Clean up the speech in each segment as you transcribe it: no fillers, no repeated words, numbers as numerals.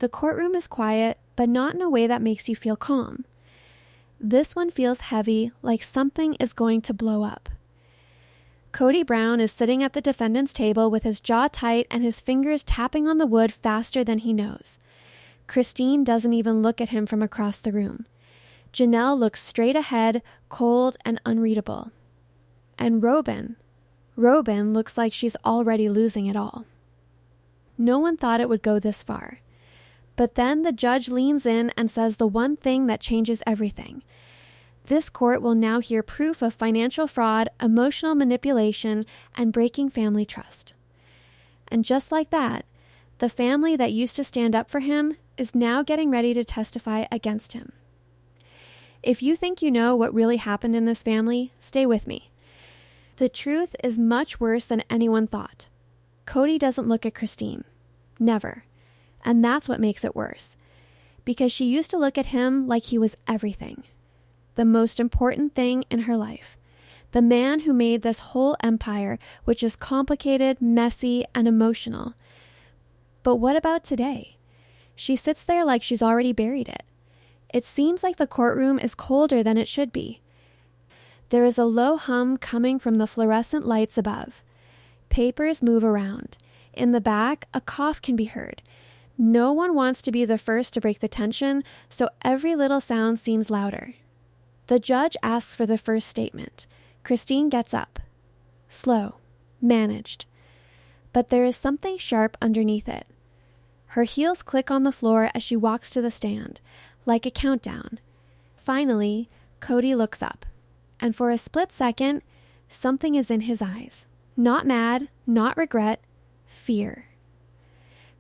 The courtroom is quiet, but not in a way that makes you feel calm. This one feels heavy, like something is going to blow up. Kody Brown is sitting at the defendant's table with his jaw tight and his fingers tapping on the wood faster than he knows. Christine doesn't even look at him from across the room. Janelle looks straight ahead, cold and unreadable. And Robyn looks like she's already losing it all. No one thought it would go this far. But then the judge leans in and says the one thing that changes everything. This court will now hear proof of financial fraud, emotional manipulation, and breaking family trust. And just like that, the family that used to stand up for him is now getting ready to testify against him. If you think you know what really happened in this family, stay with me. The truth is much worse than anyone thought. Kody doesn't look at Christine. Never. And that's what makes it worse. Because she used to look at him like he was everything. The most important thing in her life. The man who made this whole empire, which is complicated, messy, and emotional. But what about today? She sits there like she's already buried it. It seems like the courtroom is colder than it should be. There is a low hum coming from the fluorescent lights above. Papers move around. In the back, a cough can be heard. No one wants to be the first to break the tension, so every little sound seems louder. The judge asks for the first statement. Christine gets up. Slow. Managed. But there is something sharp underneath it. Her heels click on the floor as she walks to the stand, like a countdown. Finally, Kody looks up. And for a split second, something is in his eyes. Not mad, not regret, fear.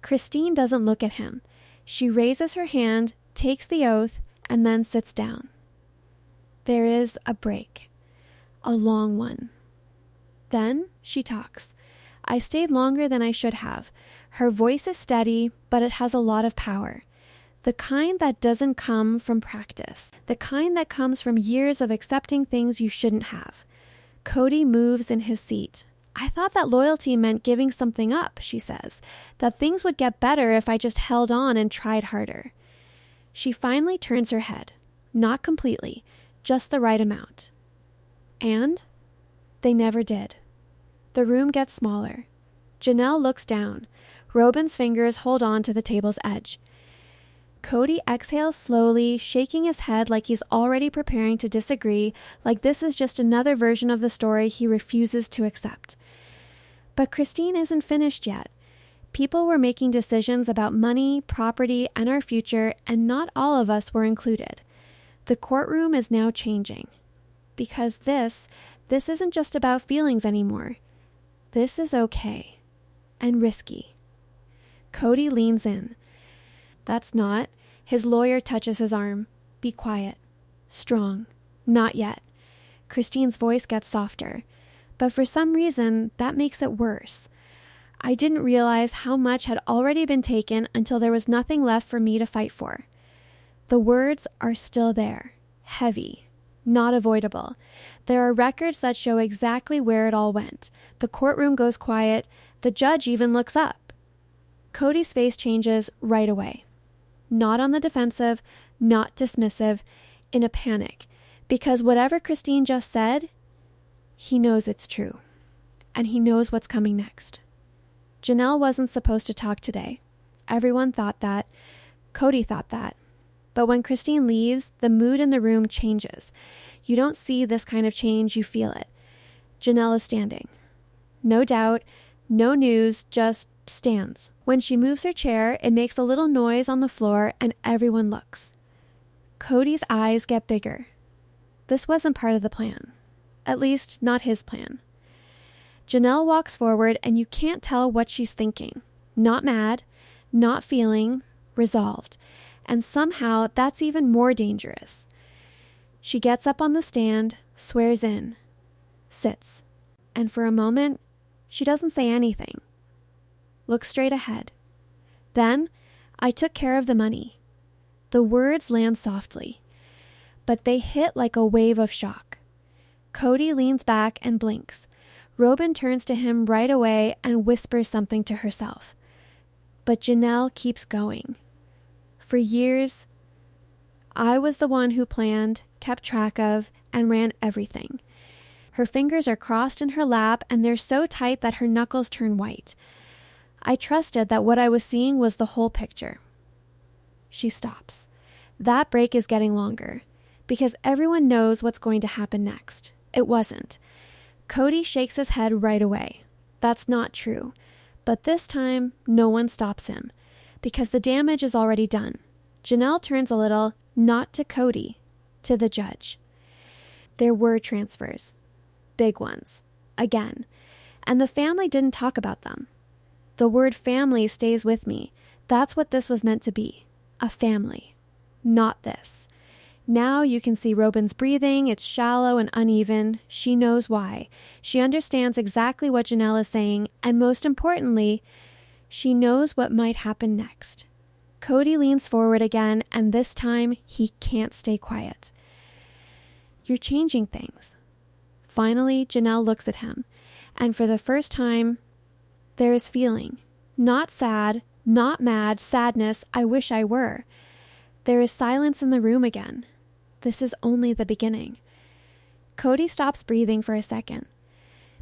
Christine doesn't look at him. She raises her hand, takes the oath, and then sits down. There is a break. A long one. Then she talks. I stayed longer than I should have. Her voice is steady, but it has a lot of power. The kind that doesn't come from practice. The kind that comes from years of accepting things you shouldn't have. Kody moves in his seat. I thought that loyalty meant giving something up, she says. That things would get better if I just held on and tried harder. She finally turns her head. Not completely. Just the right amount. And they never did. The room gets smaller. Janelle looks down. Robyn's fingers hold on to the table's edge. Kody exhales slowly, shaking his head like he's already preparing to disagree, like this is just another version of the story he refuses to accept. But Christine isn't finished yet. People were making decisions about money, property, and our future, and not all of us were included. The courtroom is now changing. Because this isn't just about feelings anymore. This is okay. And risky. Kody leans in. That's not. His lawyer touches his arm. Be quiet. Strong. Not yet. Christine's voice gets softer. But for some reason, that makes it worse. I didn't realize how much had already been taken until there was nothing left for me to fight for. The words are still there. Heavy. Not avoidable. There are records that show exactly where it all went. The courtroom goes quiet. The judge even looks up. Kody's face changes right away. Not on the defensive, not dismissive, in a panic. Because whatever Christine just said, he knows it's true. And he knows what's coming next. Janelle wasn't supposed to talk today. Everyone thought that. Kody thought that. But when Christine leaves, the mood in the room changes. You don't see this kind of change, you feel it. Janelle is standing. No doubt, no news, just stands. When she moves her chair, it makes a little noise on the floor and everyone looks. Kody's eyes get bigger. This wasn't part of the plan. At least, not his plan. Janelle walks forward and you can't tell what she's thinking. Not mad, not feeling, resolved. And somehow that's even more dangerous. She gets up on the stand, swears in, sits, and for a moment, she doesn't say anything. Looks straight ahead. Then, I took care of the money. The words land softly, but they hit like a wave of shock. Kody leans back and blinks. Robyn turns to him right away and whispers something to herself. But Janelle keeps going. For years, I was the one who planned, kept track of, and ran everything. Her fingers are crossed in her lap, and they're so tight that her knuckles turn white. I trusted that what I was seeing was the whole picture. She stops. That break is getting longer, because everyone knows what's going to happen next. It wasn't. Kody shakes his head right away. That's not true. But this time, no one stops him, because the damage is already done. Janelle turns a little, not to Kody, to the judge. There were transfers. Big ones. Again. And the family didn't talk about them. The word family stays with me. That's what this was meant to be. A family. Not this. Now you can see Robyn's breathing. It's shallow and uneven. She knows why. She understands exactly what Janelle is saying. And most importantly, she knows what might happen next. Kody leans forward again, and this time he can't stay quiet. You're changing things. Finally, Janelle looks at him, and for the first time, there is feeling. Not sad, not mad, sadness, I wish I were. There is silence in the room again. This is only the beginning. Kody stops breathing for a second,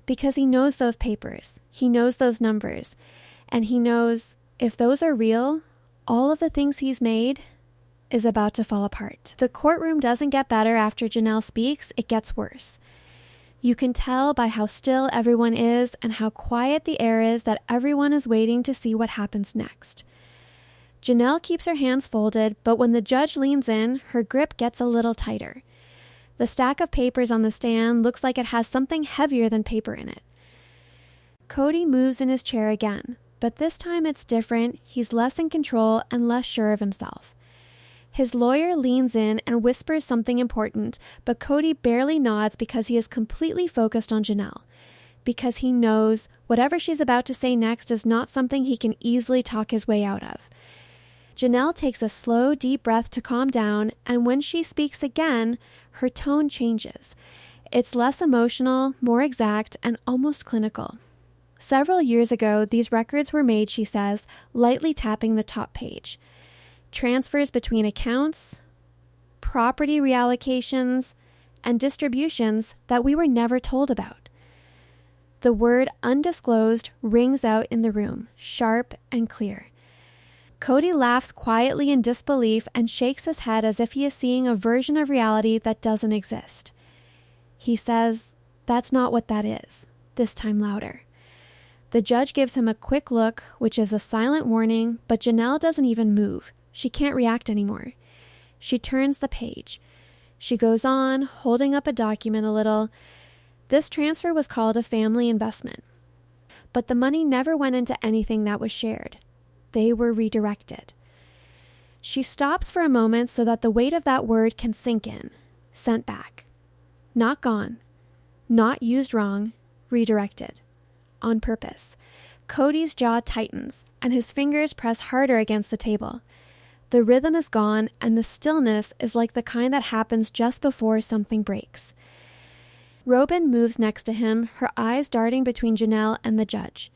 because he knows those papers, he knows those numbers, and he knows if those are real, all of the things he's made is about to fall apart. The courtroom doesn't get better after Janelle speaks, it gets worse. You can tell by how still everyone is and how quiet the air is that everyone is waiting to see what happens next. Janelle keeps her hands folded, but when the judge leans in, her grip gets a little tighter. The stack of papers on the stand looks like it has something heavier than paper in it. Kody moves in his chair again, but this time it's different. He's less in control and less sure of himself. His lawyer leans in and whispers something important, but Kody barely nods because he is completely focused on Janelle, because he knows whatever she's about to say next is not something he can easily talk his way out of. Janelle takes a slow, deep breath to calm down, and when she speaks again, her tone changes. It's less emotional, more exact, and almost clinical. Several years ago, these records were made, she says, lightly tapping the top page. Transfers between accounts, property reallocations, and distributions that we were never told about. The word undisclosed rings out in the room, sharp and clear. Kody laughs quietly in disbelief and shakes his head as if he is seeing a version of reality that doesn't exist. He says, "That's not what that is," this time louder. The judge gives him a quick look, which is a silent warning, but Janelle doesn't even move. She can't react anymore. She turns the page. She goes on, holding up a document a little. This transfer was called a family investment. But the money never went into anything that was shared. They were redirected. She stops for a moment so that the weight of that word can sink in. Sent back. Not gone. Not used wrong. Redirected. On purpose. Kody's jaw tightens, and his fingers press harder against the table. The rhythm is gone, and the stillness is like the kind that happens just before something breaks. Robyn moves next to him, her eyes darting between Janelle and the judge.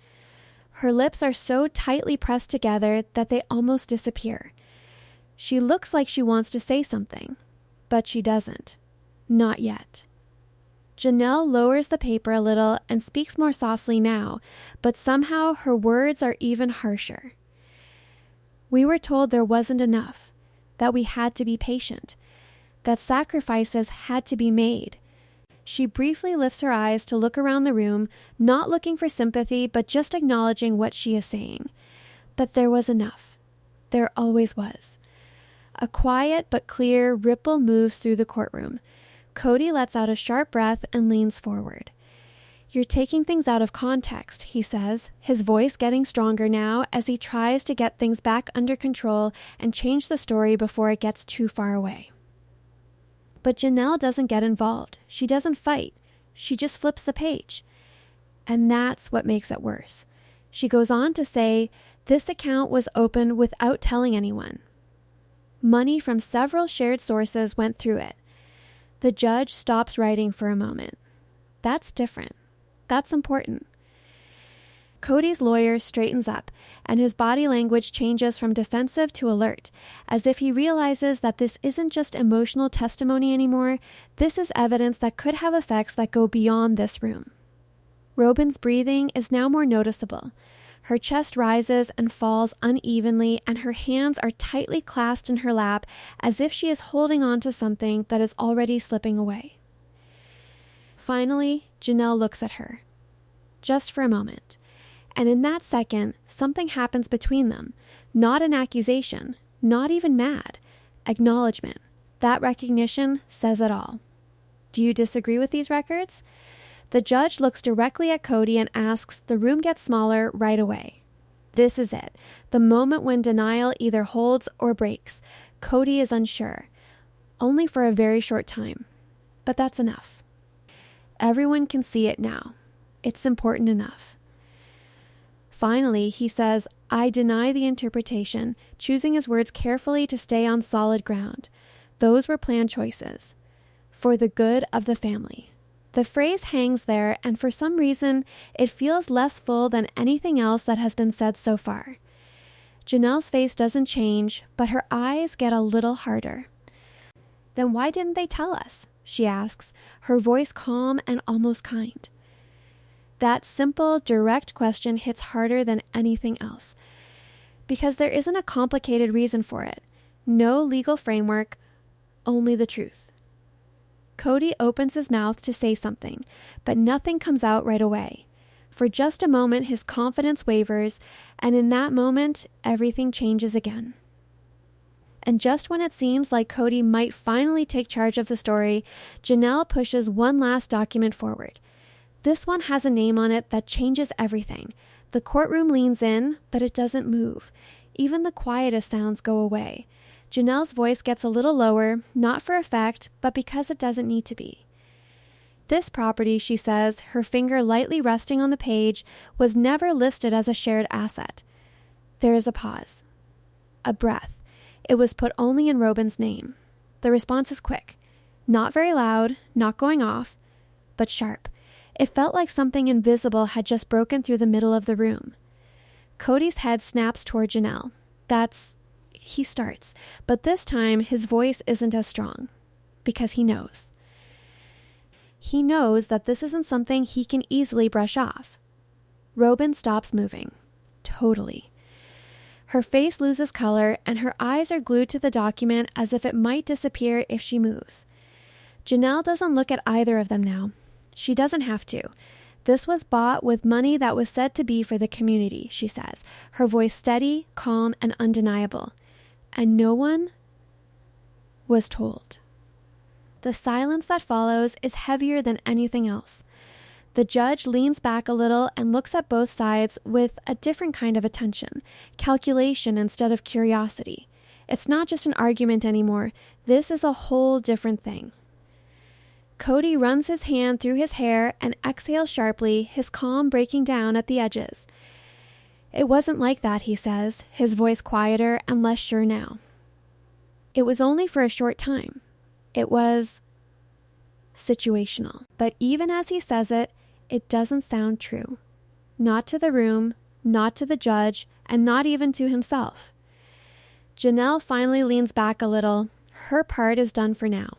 Her lips are so tightly pressed together that they almost disappear. She looks like she wants to say something, but she doesn't. Not yet. Janelle lowers the paper a little and speaks more softly now, but somehow her words are even harsher. We were told there wasn't enough, that we had to be patient, that sacrifices had to be made. She briefly lifts her eyes to look around the room, not looking for sympathy, but just acknowledging what she is saying. But there was enough. There always was. A quiet but clear ripple moves through the courtroom. Kody lets out a sharp breath and leans forward. "You're taking things out of context," he says, his voice getting stronger now as he tries to get things back under control and change the story before it gets too far away. But Janelle doesn't get involved. She doesn't fight. She just flips the page. And that's what makes it worse. She goes on to say, this account was opened without telling anyone. Money from several shared sources went through it. The judge stops writing for a moment. That's different. That's important. Kody's lawyer straightens up, and his body language changes from defensive to alert, as if he realizes that this isn't just emotional testimony anymore, this is evidence that could have effects that go beyond this room. Robyn's breathing is now more noticeable. Her chest rises and falls unevenly, and her hands are tightly clasped in her lap as if she is holding on to something that is already slipping away. Finally, Janelle looks at her. Just for a moment. And in that second, something happens between them. Not an accusation, not even mad. Acknowledgement. That recognition says it all. Do you disagree with these records? The judge looks directly at Kody and asks, the room gets smaller right away. This is it. The moment when denial either holds or breaks. Kody is unsure. Only for a very short time. But that's enough. Everyone can see it now. It's important enough. Finally, he says, I deny the interpretation, choosing his words carefully to stay on solid ground. Those were planned choices. For the good of the family. The phrase hangs there, and for some reason, it feels less full than anything else that has been said so far. Janelle's face doesn't change, but her eyes get a little harder. Then why didn't they tell us? She asks, her voice calm and almost kind. That simple, direct question hits harder than anything else. Because there isn't a complicated reason for it. No legal framework, only the truth. Kody opens his mouth to say something, but nothing comes out right away. For just a moment, his confidence wavers, and in that moment, everything changes again. And just when it seems like Kody might finally take charge of the story, Janelle pushes one last document forward. This one has a name on it that changes everything. The courtroom leans in, but it doesn't move. Even the quietest sounds go away. Janelle's voice gets a little lower, not for effect, but because it doesn't need to be. This property, she says, her finger lightly resting on the page, was never listed as a shared asset. There is a pause. A breath. It was put only in Robyn's name. The response is quick. Not very loud, not going off, but sharp. It felt like something invisible had just broken through the middle of the room. Kody's head snaps toward Janelle. He starts, but this time his voice isn't as strong, because he knows. He knows that this isn't something he can easily brush off. Robyn stops moving. Totally. Her face loses color, and her eyes are glued to the document as if it might disappear if she moves. Janelle doesn't look at either of them now. She doesn't have to. This was bought with money that was said to be for the community, she says, her voice steady, calm, and undeniable. And no one was told. The silence that follows is heavier than anything else. The judge leans back a little and looks at both sides with a different kind of attention, calculation instead of curiosity. It's not just an argument anymore. This is a whole different thing. Kody runs his hand through his hair and exhales sharply, his calm breaking down at the edges. It wasn't like that, he says, his voice quieter and less sure now. It was only for a short time. It was situational. But even as he says it, it doesn't sound true. Not to the room, not to the judge, and not even to himself. Janelle finally leans back a little. Her part is done for now.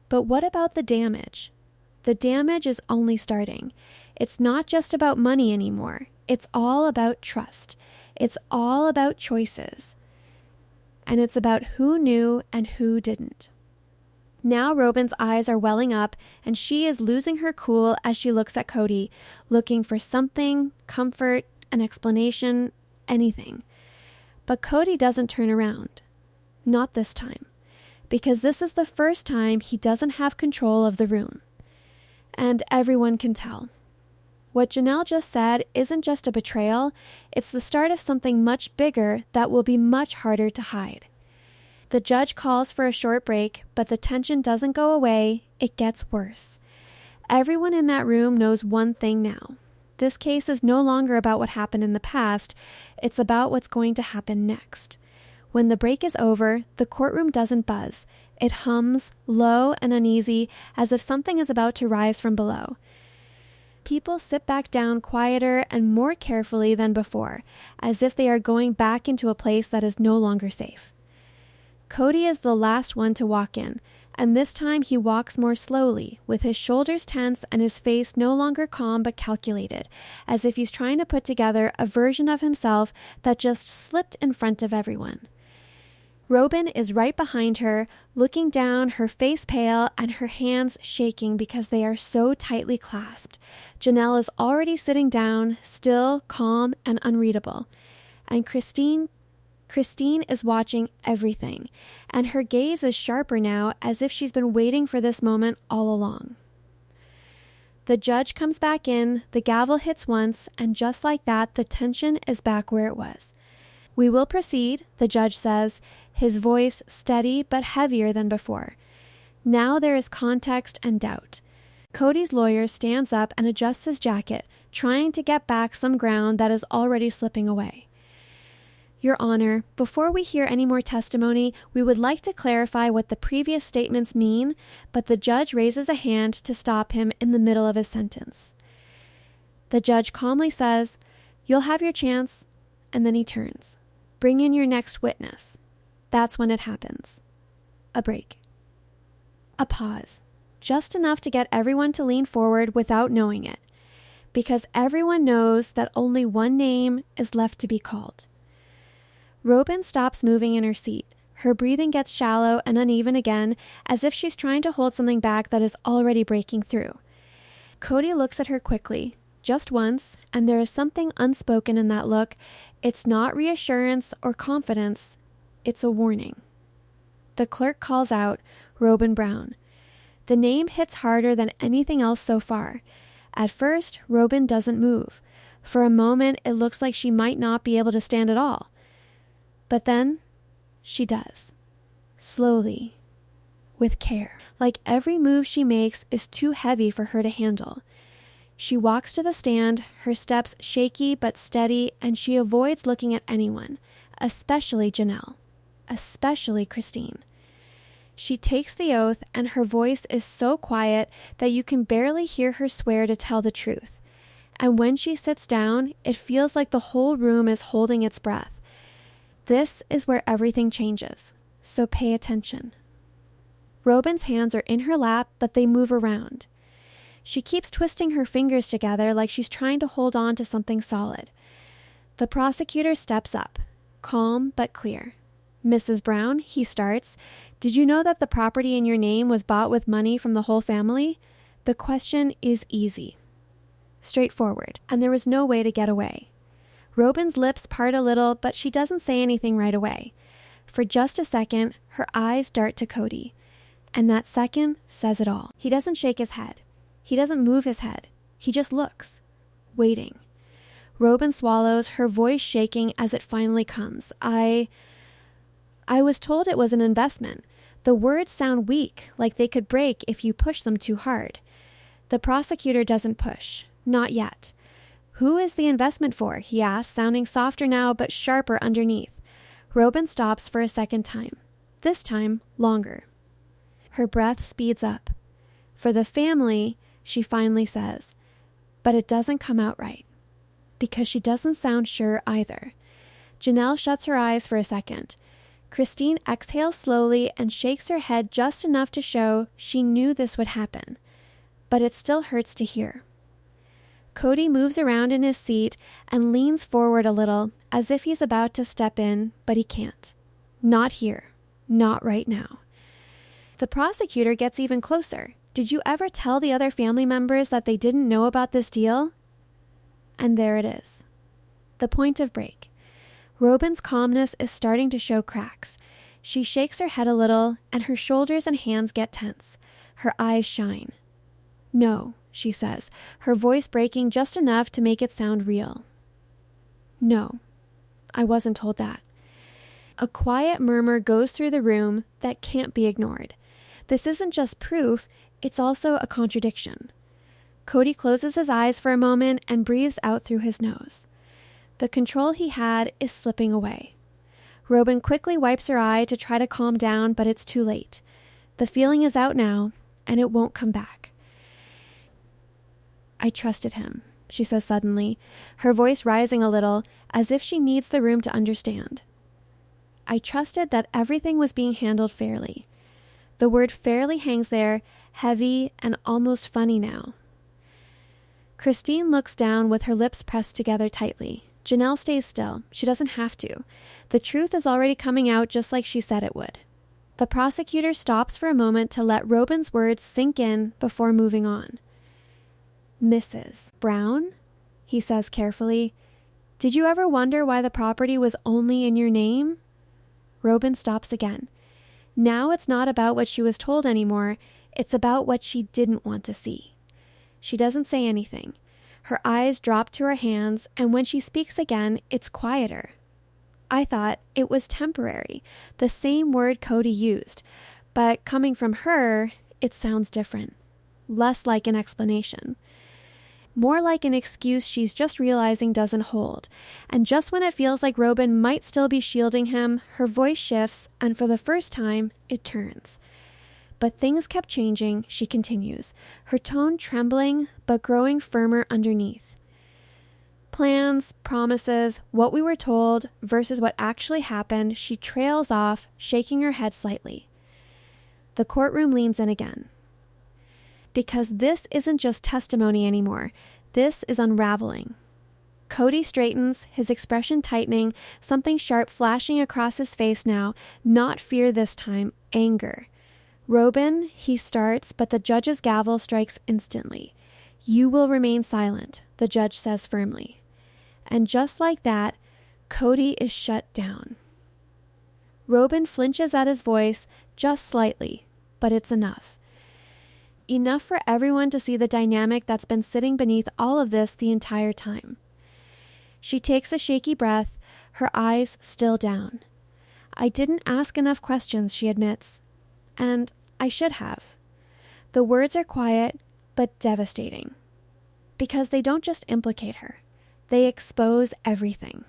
But what about the damage? The damage is only starting. It's not just about money anymore. It's all about trust. It's all about choices. And it's about who knew and who didn't. Now Robyn's eyes are welling up, and she is losing her cool as she looks at Kody, looking for something, comfort, an explanation, anything. But Kody doesn't turn around. Not this time. Because this is the first time he doesn't have control of the room. And everyone can tell. What Janelle just said isn't just a betrayal, it's the start of something much bigger that will be much harder to hide. The judge calls for a short break, but the tension doesn't go away, it gets worse. Everyone in that room knows one thing now. This case is no longer about what happened in the past, it's about what's going to happen next. When the break is over, the courtroom doesn't buzz. It hums, low and uneasy, as if something is about to rise from below. People sit back down quieter and more carefully than before, as if they are going back into a place that is no longer safe. Kody is the last one to walk in, and this time he walks more slowly, with his shoulders tense and his face no longer calm but calculated, as if he's trying to put together a version of himself that just slipped in front of everyone. Robyn is right behind her, looking down, her face pale and her hands shaking because they are so tightly clasped. Janelle is already sitting down, still, calm, and unreadable. And Christine is watching everything, and her gaze is sharper now, as if she's been waiting for this moment all along. The judge comes back in, the gavel hits once, and just like that, the tension is back where it was. "We will proceed," the judge says, his voice steady but heavier than before. Now there is context and doubt. Kody's lawyer stands up and adjusts his jacket, trying to get back some ground that is already slipping away. "Your Honor, before we hear any more testimony, we would like to clarify what the previous statements mean," but the judge raises a hand to stop him in the middle of his sentence. The judge calmly says, "You'll have your chance," and then he turns. "Bring in your next witness." That's when it happens. A break. A pause. Just enough to get everyone to lean forward without knowing it, because everyone knows that only one name is left to be called. Robyn stops moving in her seat. Her breathing gets shallow and uneven again, as if she's trying to hold something back that is already breaking through. Kody looks at her quickly, just once, and there is something unspoken in that look. It's not reassurance or confidence. It's a warning. The clerk calls out, "Robyn Brown." The name hits harder than anything else so far. At first, Robyn doesn't move. For a moment, it looks like she might not be able to stand at all. But then, she does. Slowly. With care. Like every move she makes is too heavy for her to handle. She walks to the stand, her steps shaky but steady, and she avoids looking at anyone, especially Janelle, especially Christine. She takes the oath, and her voice is so quiet that you can barely hear her swear to tell the truth. And when she sits down, it feels like the whole room is holding its breath. This is where everything changes, so pay attention. Robyn's hands are in her lap, but they move around. She keeps twisting her fingers together like she's trying to hold on to something solid. The prosecutor steps up, calm but clear. "Mrs. Brown," he starts, "did you know that the property in your name was bought with money from the whole family?" The question is easy, straightforward, and there was no way to get away. Robyn's lips part a little, but she doesn't say anything right away. For just a second, her eyes dart to Kody, and that second says it all. He doesn't shake his head. He doesn't move his head. He just looks, waiting. Robyn swallows, her voice shaking as it finally comes. I was told it was an investment. The words sound weak, like they could break if you push them too hard. The prosecutor doesn't push. Not yet. "Who is the investment for?" he asks, sounding softer now but sharper underneath. Robyn stops for a second time. This time, longer. Her breath speeds up. "For the family," she finally says. But it doesn't come out right. Because she doesn't sound sure either. Janelle shuts her eyes for a second. Christine exhales slowly and shakes her head just enough to show she knew this would happen. But it still hurts to hear. Kody moves around in his seat and leans forward a little, as if he's about to step in, but he can't. Not here. Not right now. The prosecutor gets even closer. "Did you ever tell the other family members that they didn't know about this deal?" And there it is. The point of break. Robyn's calmness is starting to show cracks. She shakes her head a little, and her shoulders and hands get tense. Her eyes shine. "No," she says, her voice breaking just enough to make it sound real. "No, I wasn't told that." A quiet murmur goes through the room that can't be ignored. This isn't just proof, it's also a contradiction. Kody closes his eyes for a moment and breathes out through his nose. The control he had is slipping away. Robyn quickly wipes her eye to try to calm down, but it's too late. The feeling is out now, and it won't come back. I trusted him, she says suddenly, her voice rising a little, as if she needs the room to understand. I trusted that everything was being handled fairly. The word fairly hangs there, heavy and almost funny now. Christine looks down with her lips pressed together tightly. Janelle stays still. She doesn't have to. The truth is already coming out just like she said it would. The prosecutor stops for a moment to let Robyn's words sink in before moving on. Mrs. Brown, he says carefully, did you ever wonder why the property was only in your name? Robyn stops again. Now it's not about what she was told anymore. It's about what she didn't want to see. She doesn't say anything. Her eyes drop to her hands, and when she speaks again, it's quieter. I thought it was temporary, the same word Kody used, but coming from her, it sounds different. Less like an explanation. More like an excuse she's just realizing doesn't hold. And just when it feels like Robyn might still be shielding him, her voice shifts, and for the first time, it turns. But things kept changing, she continues, her tone trembling, but growing firmer underneath. Plans, promises, what we were told versus what actually happened, she trails off, shaking her head slightly. The courtroom leans in again. Because this isn't just testimony anymore. This is unraveling. Kody straightens, his expression tightening, something sharp flashing across his face now, not fear this time, anger. Robyn, he starts, but the judge's gavel strikes instantly. You will remain silent, the judge says firmly. And just like that, Kody is shut down. Robyn flinches at his voice, just slightly, but it's enough. Enough for everyone to see the dynamic that's been sitting beneath all of this the entire time. She takes a shaky breath, her eyes still down. I didn't ask enough questions, she admits. And I should have. The words are quiet, but devastating. Because they don't just implicate her. They expose everything.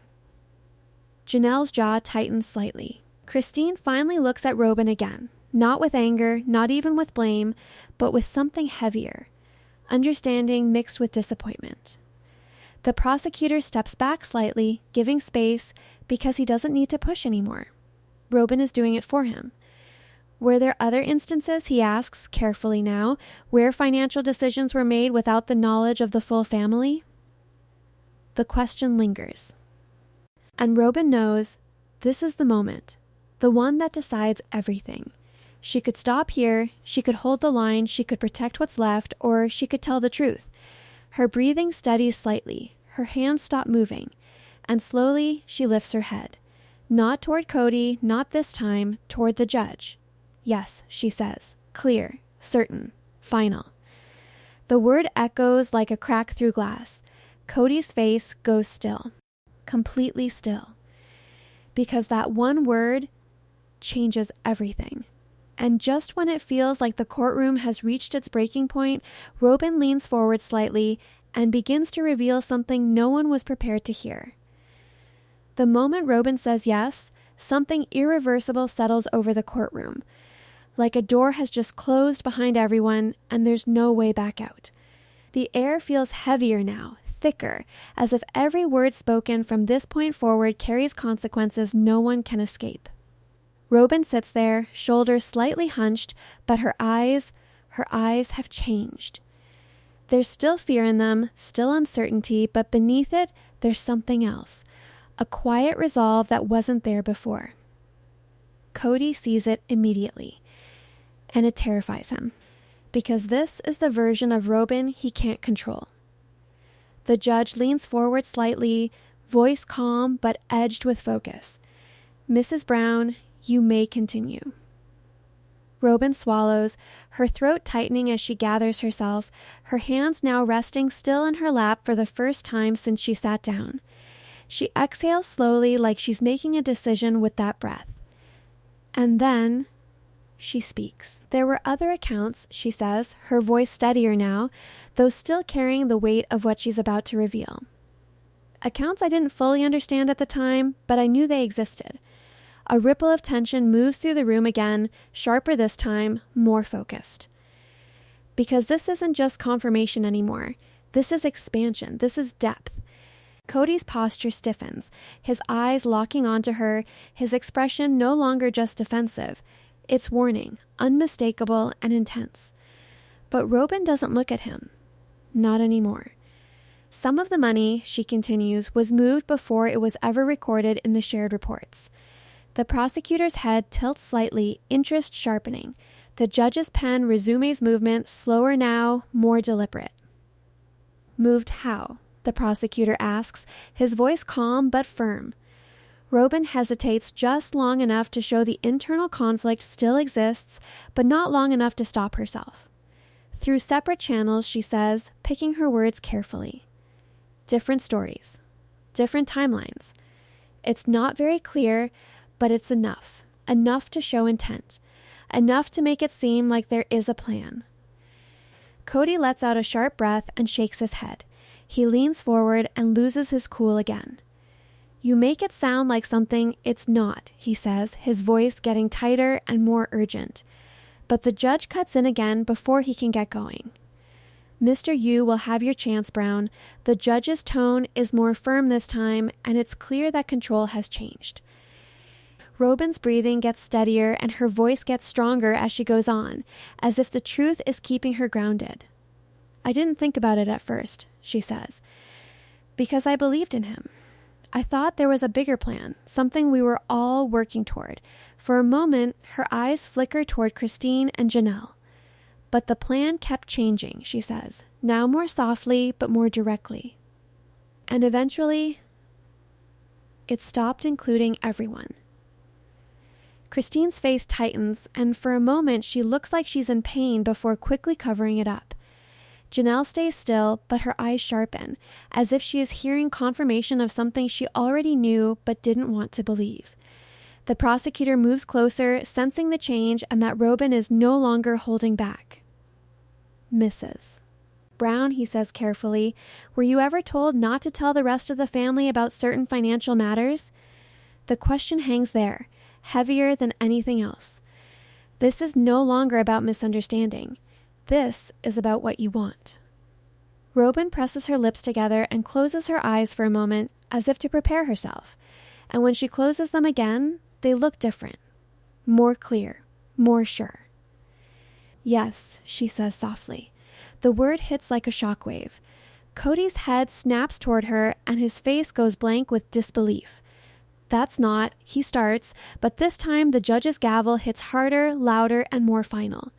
Janelle's jaw tightens slightly. Christine finally looks at Robyn again. Not with anger, not even with blame, but with something heavier. Understanding mixed with disappointment. The prosecutor steps back slightly, giving space, because he doesn't need to push anymore. Robyn is doing it for him. Were there other instances, he asks, carefully now, where financial decisions were made without the knowledge of the full family? The question lingers. And Robyn knows this is the moment, the one that decides everything. She could stop here, she could hold the line, she could protect what's left, or she could tell the truth. Her breathing steadies slightly, her hands stop moving, and slowly she lifts her head. Not toward Kody, not this time, toward the judge. Yes, she says, clear, certain, final. The word echoes like a crack through glass. Kody's face goes still, completely still. Because that one word changes everything. And just when it feels like the courtroom has reached its breaking point, Robyn leans forward slightly and begins to reveal something no one was prepared to hear. The moment Robyn says yes, something irreversible settles over the courtroom. Like a door has just closed behind everyone and there's no way back out. The air feels heavier now, thicker, as if every word spoken from this point forward carries consequences no one can escape. Robyn sits there, shoulders slightly hunched, but her eyes have changed. There's still fear in them, still uncertainty, but beneath it, there's something else. A quiet resolve that wasn't there before. Kody sees it immediately, and it terrifies him, because this is the version of Robyn he can't control. The judge leans forward slightly, voice calm but edged with focus. Mrs. Brown, you may continue. Robyn swallows, her throat tightening as she gathers herself, her hands now resting still in her lap for the first time since she sat down. She exhales slowly like she's making a decision with that breath. And then she speaks. There were other accounts, she says, her voice steadier now, though still carrying the weight of what she's about to reveal. Accounts I didn't fully understand at the time, but I knew they existed. A ripple of tension moves through the room again, sharper this time, more focused. Because this isn't just confirmation anymore. This is expansion. This is depth. Kody's posture stiffens, his eyes locking onto her, his expression no longer just defensive. It's warning, unmistakable, and intense. But Robyn doesn't look at him. Not anymore. Some of the money, she continues, was moved before it was ever recorded in the shared reports. The prosecutor's head tilts slightly, interest sharpening. The judge's pen resumes movement, slower now, more deliberate. Moved how? The prosecutor asks, his voice calm but firm. Robyn hesitates just long enough to show the internal conflict still exists, but not long enough to stop herself. Through separate channels, she says, picking her words carefully. Different stories. Different timelines. It's not very clear, but it's enough. Enough to show intent. Enough to make it seem like there is a plan. Kody lets out a sharp breath and shakes his head. He leans forward and loses his cool again. You make it sound like something it's not, he says, his voice getting tighter and more urgent. But the judge cuts in again before he can get going. Mr. You will have your chance, Brown. The judge's tone is more firm this time, and it's clear that control has changed. Robyn's breathing gets steadier and her voice gets stronger as she goes on, as if the truth is keeping her grounded. I didn't think about it at first, she says, because I believed in him. I thought there was a bigger plan, something we were all working toward. For a moment, her eyes flicker toward Christine and Janelle. But the plan kept changing, she says, now more softly but more directly. And eventually, it stopped including everyone. Christine's face tightens, and for a moment she looks like she's in pain before quickly covering it up. Janelle stays still, but her eyes sharpen, as if she is hearing confirmation of something she already knew but didn't want to believe. The prosecutor moves closer, sensing the change and that Robyn is no longer holding back. Mrs. Brown, he says carefully, were you ever told not to tell the rest of the family about certain financial matters? The question hangs there, heavier than anything else. This is no longer about misunderstanding. This is about what you want. Robyn presses her lips together and closes her eyes for a moment as if to prepare herself. And when she closes them again, they look different. More clear. More sure. Yes, she says softly. The word hits like a shockwave. Kody's head snaps toward her and his face goes blank with disbelief. That's not, he starts, but this time the judge's gavel hits harder, louder, and more final.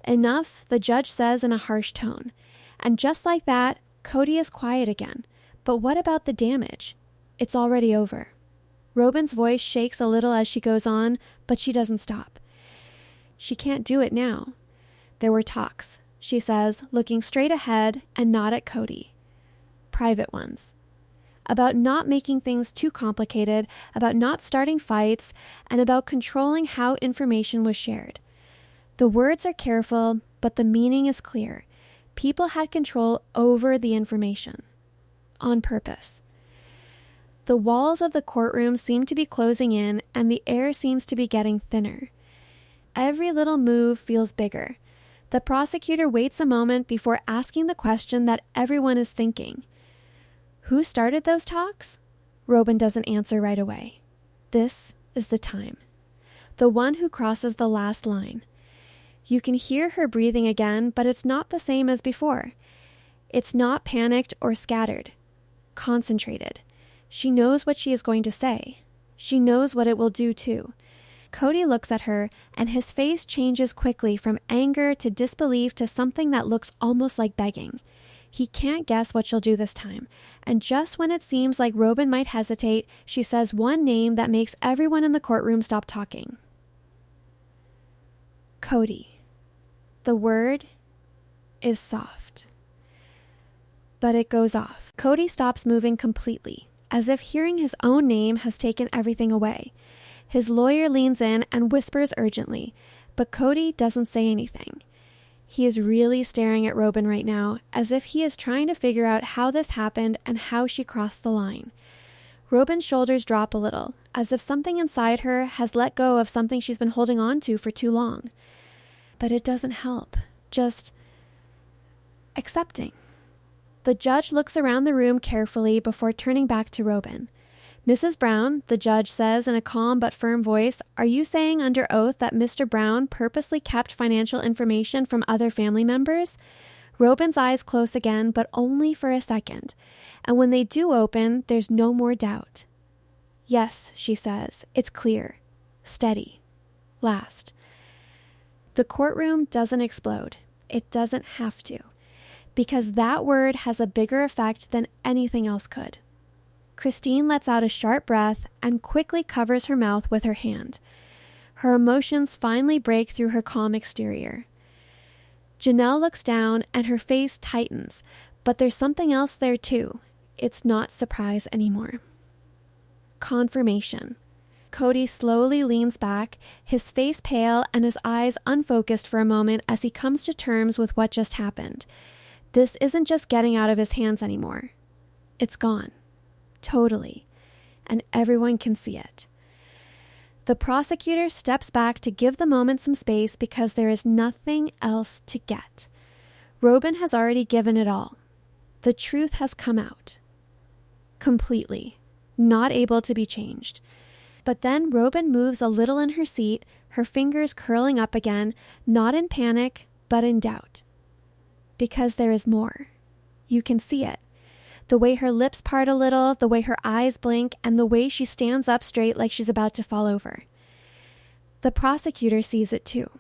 Enough, the judge says in a harsh tone. And just like that, Kody is quiet again. But what about the damage? It's already over. Robyn's voice shakes a little as she goes on, but she doesn't stop. She can't do it now. There were talks, she says, looking straight ahead and not at Kody. Private ones. About not making things too complicated, about not starting fights, and about controlling how information was shared. The words are careful, but the meaning is clear. People had control over the information. On purpose. The walls of the courtroom seem to be closing in, and the air seems to be getting thinner. Every little move feels bigger. The prosecutor waits a moment before asking the question that everyone is thinking. Who started those talks? Robyn doesn't answer right away. This is the time. The one who crosses the last line. You can hear her breathing again, but it's not the same as before. It's not panicked or scattered. Concentrated. She knows what she is going to say. She knows what it will do too. Kody looks at her, and his face changes quickly from anger to disbelief to something that looks almost like begging. He can't guess what she'll do this time, and just when it seems like Robyn might hesitate, she says one name that makes everyone in the courtroom stop talking. Kody. The word is soft. But it goes off. Kody stops moving completely, as if hearing his own name has taken everything away. His lawyer leans in and whispers urgently, but Kody doesn't say anything. He is really staring at Robyn right now, as if he is trying to figure out how this happened and how she crossed the line. Robyn's shoulders drop a little, as if something inside her has let go of something she's been holding on to for too long. But it doesn't help. Just accepting. The judge looks around the room carefully before turning back to Robyn. Mrs. Brown, the judge says in a calm but firm voice, are you saying under oath that Mr. Brown purposely kept financial information from other family members? Robyn's eyes close again, but only for a second. And when they do open, there's no more doubt. Yes, she says, it's clear. Steady. Last. The courtroom doesn't explode. It doesn't have to. Because that word has a bigger effect than anything else could. Christine lets out a sharp breath and quickly covers her mouth with her hand. Her emotions finally break through her calm exterior. Janelle looks down and her face tightens, but there's something else there too. It's not surprise anymore. Confirmation. Kody slowly leans back, his face pale and his eyes unfocused for a moment as he comes to terms with what just happened. This isn't just getting out of his hands anymore. It's gone. Totally. And everyone can see it. The prosecutor steps back to give the moment some space because there is nothing else to get. Robyn has already given it all. The truth has come out. Completely. Not able to be changed. But then Robyn moves a little in her seat, her fingers curling up again, not in panic, but in doubt. Because there is more. You can see it. The way her lips part a little, the way her eyes blink, and the way she stands up straight like she's about to fall over. The prosecutor sees it too.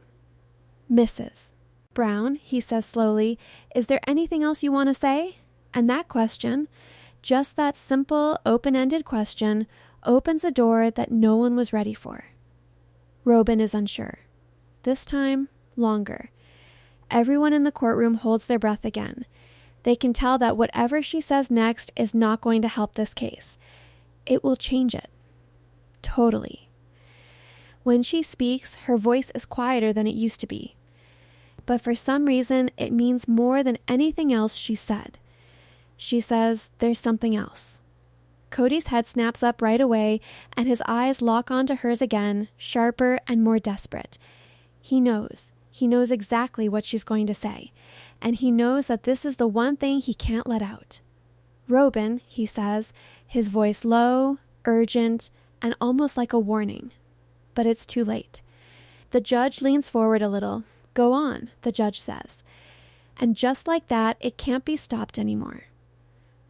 Mrs. Brown, he says slowly, is there anything else you want to say? And that question, just that simple, open-ended question, opens a door that no one was ready for. Robyn is unsure. This time, longer. Everyone in the courtroom holds their breath again. They can tell that whatever she says next is not going to help this case. It will change it. Totally. When she speaks, her voice is quieter than it used to be. But for some reason, it means more than anything else she said. She says, there's something else. Kody's head snaps up right away, and his eyes lock onto hers again, sharper and more desperate. He knows. He knows exactly what she's going to say. And he knows that this is the one thing he can't let out. Robyn, he says, his voice low, urgent, and almost like a warning. But it's too late. The judge leans forward a little. Go on, the judge says. And just like that, it can't be stopped anymore.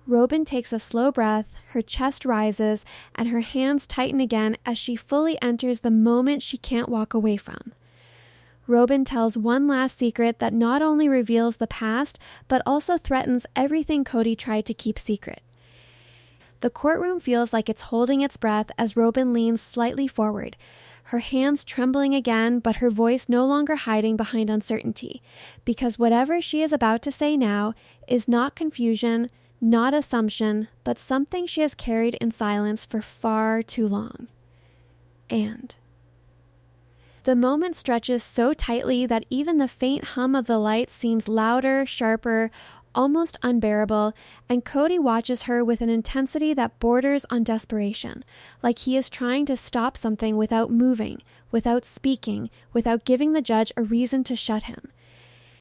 Robyn takes a slow breath, her chest rises, and her hands tighten again as she fully enters the moment she can't walk away from. Robyn tells one last secret that not only reveals the past, but also threatens everything Kody tried to keep secret. The courtroom feels like it's holding its breath as Robyn leans slightly forward, her hands trembling again, but her voice no longer hiding behind uncertainty, because whatever she is about to say now is not confusion, not assumption, but something she has carried in silence for far too long. And the moment stretches so tightly that even the faint hum of the light seems louder, sharper, almost unbearable, and Kody watches her with an intensity that borders on desperation, like he is trying to stop something without moving, without speaking, without giving the judge a reason to shut him.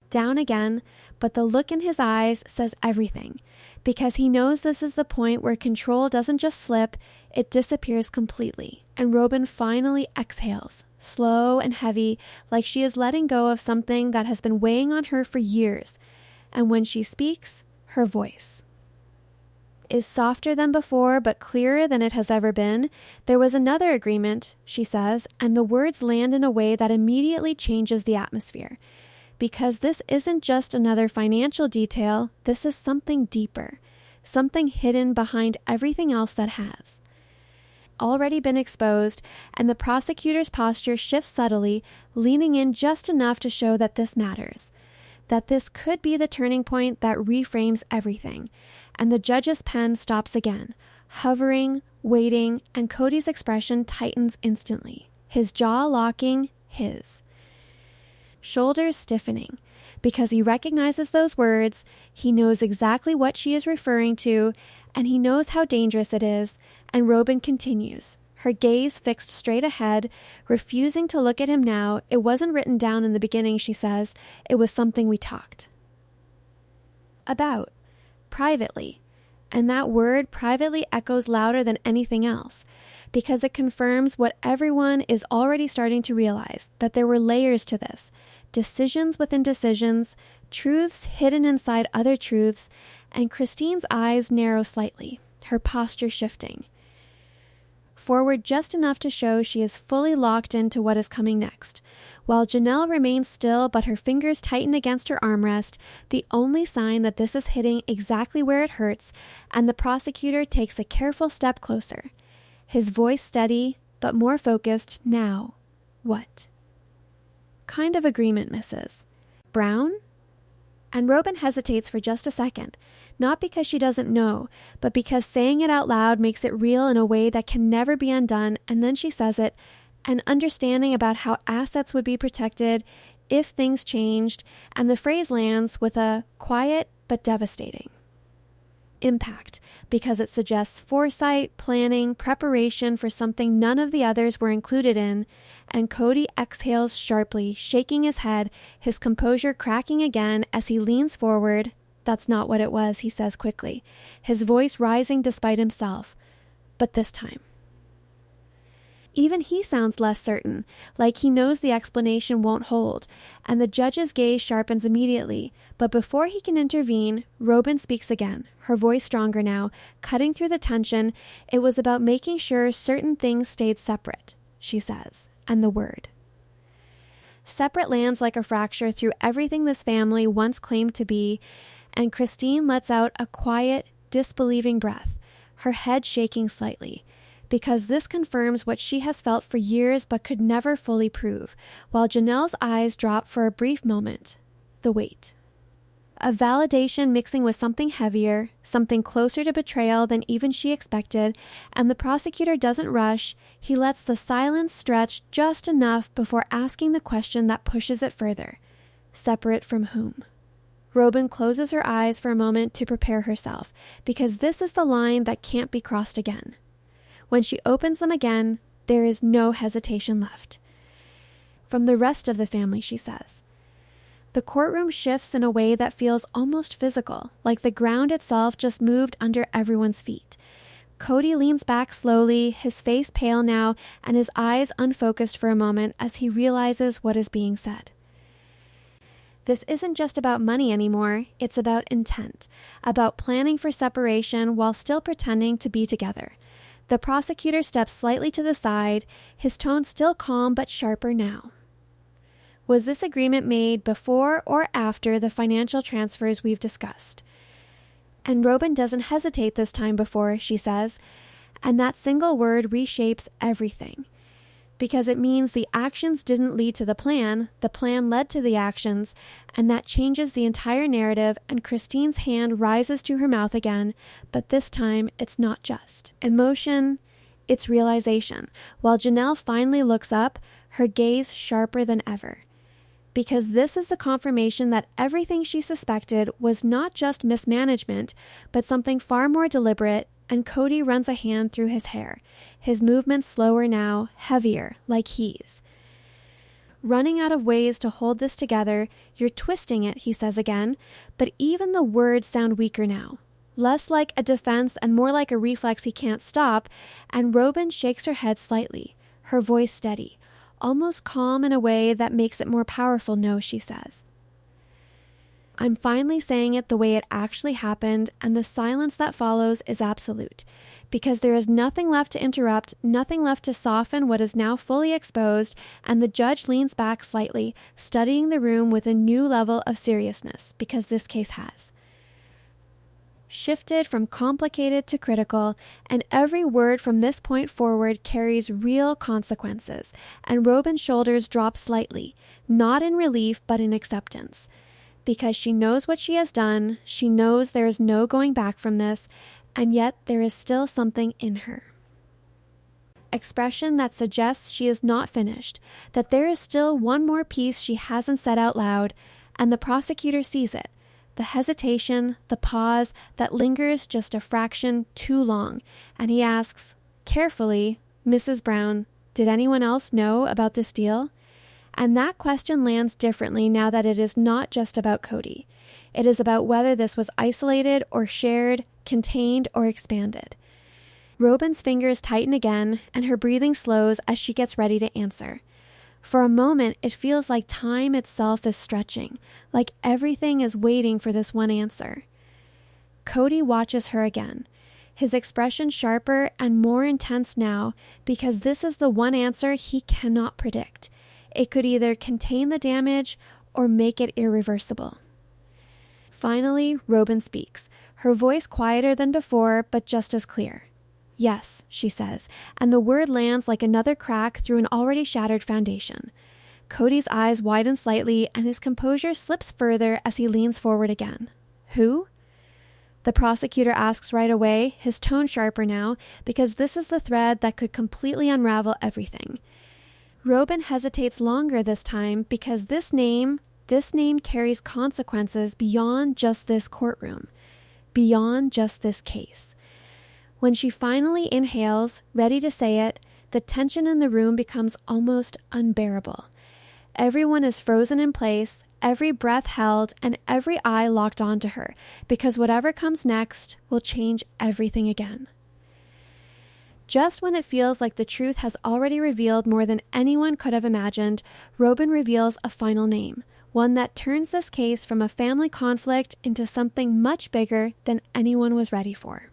Down again, but the look in his eyes says everything, because he knows this is the point where control doesn't just slip, it disappears completely, and Robyn finally exhales, slow and heavy, like she is letting go of something that has been weighing on her for years, and when she speaks, her voice is softer than before, but clearer than it has ever been. There was another agreement, she says, and the words land in a way that immediately changes the atmosphere. Because this isn't just another financial detail, this is something deeper, something hidden behind everything else that has already been exposed, and the prosecutor's posture shifts subtly, leaning in just enough to show that this matters, that this could be the turning point that reframes everything, and the judge's pen stops again, hovering, waiting, and Kody's expression tightens instantly, his jaw locking his. Shoulders stiffening, because he recognizes those words, he knows exactly what she is referring to, and he knows how dangerous it is, and Robyn continues, her gaze fixed straight ahead, refusing to look at him now. It wasn't written down in the beginning, she says, it was something we talked about. privately. And that word privately echoes louder than anything else, because it confirms what everyone is already starting to realize, that there were layers to this, decisions within decisions, truths hidden inside other truths, and Christine's eyes narrow slightly, her posture shifting forward just enough to show she is fully locked into what is coming next. While Janelle remains still but her fingers tighten against her armrest, the only sign that this is hitting exactly where it hurts, and the prosecutor takes a careful step closer. His voice steady, but more focused. Now, what? Kind of agreement, Mrs. Brown? And Robyn hesitates for just a second, not because she doesn't know, but because saying it out loud makes it real in a way that can never be undone, and then she says it, an understanding about how assets would be protected if things changed, and the phrase lands with a quiet but devastating impact, because it suggests foresight, planning, preparation for something none of the others were included in, and Kody exhales sharply, shaking his head, his composure cracking again as he leans forward. That's not what it was, he says quickly, his voice rising despite himself. But this time. Even he sounds less certain, like he knows the explanation won't hold, and the judge's gaze sharpens immediately. But before he can intervene, Robyn speaks again, her voice stronger now, cutting through the tension. It was about making sure certain things stayed separate, she says, and the word. Separate lands like a fracture through everything this family once claimed to be, and Christine lets out a quiet, disbelieving breath, her head shaking slightly, because this confirms what she has felt for years but could never fully prove, while Janelle's eyes drop for a brief moment. The weight. A validation mixing with something heavier, something closer to betrayal than even she expected, and the prosecutor doesn't rush. He lets the silence stretch just enough before asking the question that pushes it further. Separate from whom? Robyn closes her eyes for a moment to prepare herself, because this is the line that can't be crossed again. When she opens them again, there is no hesitation left. From the rest of the family, she says. The courtroom shifts in a way that feels almost physical, like the ground itself just moved under everyone's feet. Kody leans back slowly, his face pale now, and his eyes unfocused for a moment as he realizes what is being said. This isn't just about money anymore, it's about intent, about planning for separation while still pretending to be together. The prosecutor steps slightly to the side, his tone still calm but sharper now. Was this agreement made before or after the financial transfers we've discussed? And Robyn doesn't hesitate this time before, she says, and that single word reshapes everything. Because it means the actions didn't lead to the plan led to the actions, and that changes the entire narrative, and Christine's hand rises to her mouth again, but this time it's not just emotion, it's realization, while Janelle finally looks up, her gaze sharper than ever. Because this is the confirmation that everything she suspected was not just mismanagement, but something far more deliberate, and Kody runs a hand through his hair, his movements slower now, heavier, like he's running out of ways to hold this together. You're twisting it, he says again, but even the words sound weaker now, less like a defense and more like a reflex he can't stop, and Robyn shakes her head slightly, her voice steady, almost calm in a way that makes it more powerful. No, she says. I'm finally saying it the way it actually happened, and the silence that follows is absolute, because there is nothing left to interrupt, nothing left to soften what is now fully exposed, and the judge leans back slightly, studying the room with a new level of seriousness, because this case has shifted from complicated to critical, and every word from this point forward carries real consequences, and Robyn's shoulders drop slightly, not in relief but in acceptance. Because she knows what she has done, she knows there is no going back from this, and yet there is still something in her. Expression that suggests she is not finished, that there is still one more piece she hasn't said out loud, and the prosecutor sees it. The hesitation, the pause that lingers just a fraction too long, and he asks, carefully, Mrs. Brown, did anyone else know about this deal? And that question lands differently now that it is not just about Kody. It is about whether this was isolated or shared, contained or expanded. Robyn's fingers tighten again, and her breathing slows as she gets ready to answer. For a moment, it feels like time itself is stretching, like everything is waiting for this one answer. Kody watches her again, his expression sharper and more intense now because this is the one answer he cannot predict. It could either contain the damage or make it irreversible. Finally, Robyn speaks, her voice quieter than before, but just as clear. Yes, she says, and the word lands like another crack through an already shattered foundation. Kody's eyes widen slightly and his composure slips further as he leans forward again. Who? The prosecutor asks right away, his tone sharper now, because this is the thread that could completely unravel everything. Robyn hesitates longer this time because this name carries consequences beyond just this courtroom, beyond just this case. When she finally inhales, ready to say it, the tension in the room becomes almost unbearable. Everyone is frozen in place, every breath held, and every eye locked onto her, because whatever comes next will change everything again. Just when it feels like the truth has already revealed more than anyone could have imagined, Robyn reveals a final name, one that turns this case from a family conflict into something much bigger than anyone was ready for.